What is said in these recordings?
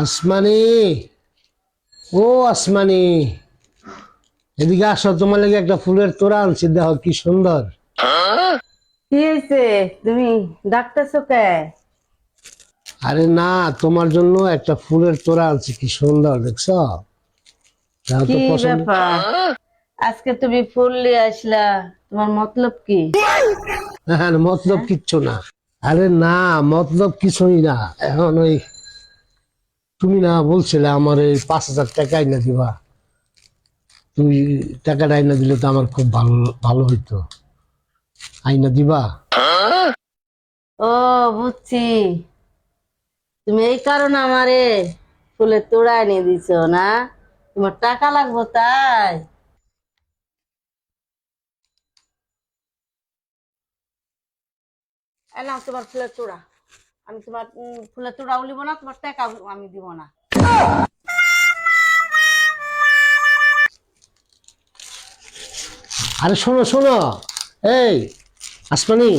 আসমানি, ও আসমানি, এদিকে আসো, তোমার লাগে একটা ফুলের তোড়া আনছি, দেখো কি সুন্দর। কি হয়েছে? তুমি ডাকতেছো কে? আরে না, তোমার জন্য একটা ফুলের তোড়া আনছি, কি সুন্দর দেখছো? দেখো কি তো পছন্দ। ব্যাপার? আজকে তুমি ফুল নিয়ে আসলা, তোমার মতলব কি? হ্যাঁ, মতলব হ্যাঁ? কিচ্ছু না। আরে না, মতলব কিছুই না। এখন ওই তুমি না বলছিলে আমার এই 5,000 টাকা আইনা দিবা, তুমি টাকাটা আইনা দিলে তো আমার খুব ভালো ভালো হইতো। আইনা দিবা? ও, বুঝছি। তুমি এই কারণে আমারে ফুলের তোড়া এনে দিছো না? তোমার টাকা লাগবো তাই? এলাম তোমার ফুলের তোড়া। আমি তোমার ফুলের তোড়াও নিব না, তোমার টাকা আমি দিব না। আরে শোনো শোনো, এই আসমানি,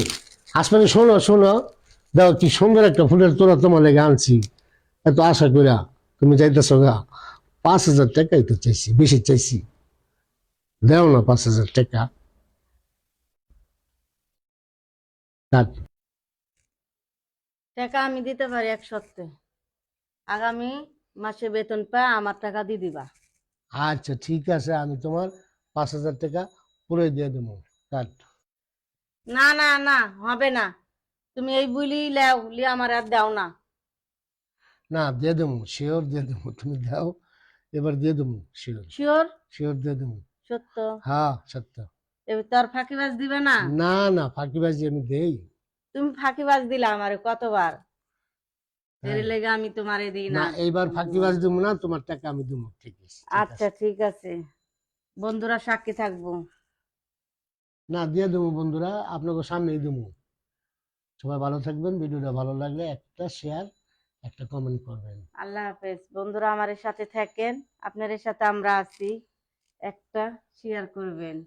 আসমানি শোনো শোনো, দাও কি সুন্দর একটা ফুলের তোড়া তোমার লেগে আনছি। এত আশা কইরা তুমি যাইতেছো গা, 5,000 টাকাই তো চাইছি, বেশি চাইছি। দেও না 5,000 টাকা। কাট। টাকা আমি দিতে পারি এক সপ্তাহে। আগামী মাসে বেতন পায় আমার টাকা দিয়ে দিবা। আচ্ছা ঠিক আছে, আমি তোমার 5,000 টাকা পুরো দিয়ে দেবো। কাট। না না না, হবে না। তুমি এই বুলি লেও লিয়ে আমার আর দাও না। না, দিয়ে দেবো, শিওর দিয়ে দেবো, তুমি দাও, এবার দিয়ে দেবো, শিওর। শিওর? শিওর দিয়ে দেবো। সত্য? হ্যাঁ সত্য। এবার তো আর ফাঁকিবাজ দিবে না? না না, ফাঁকিবাজি আমি দেই? তুমি ফাঁকিবাজ দিলা আমারে কতবার। এর তাই? লেগে আমি তোমারে দিই না, না। এইবার আমার ফাঁকিবাজি দেবো না, তোমার টাকা আমি দেবো, ঠিক আছে ঠিক আচ্ছা আছে। ঠিক আছে, বন্ধুরা সাক্ষী থাকবো। না, দিয়ে দেবো বন্ধুরা, আপনাকে সামনেই দেবো। সবাই ভালো থাকবেন, ভিডিওটা ভালো লাগলে একটা শেয়ার, একটা কমেন্ট করবেন। আল্লাহ হাফেজ বন্ধুরা, আমার সাথে থাকেন। আপনার সাথে আমরা আছি, একটা শেয়ার করবেন।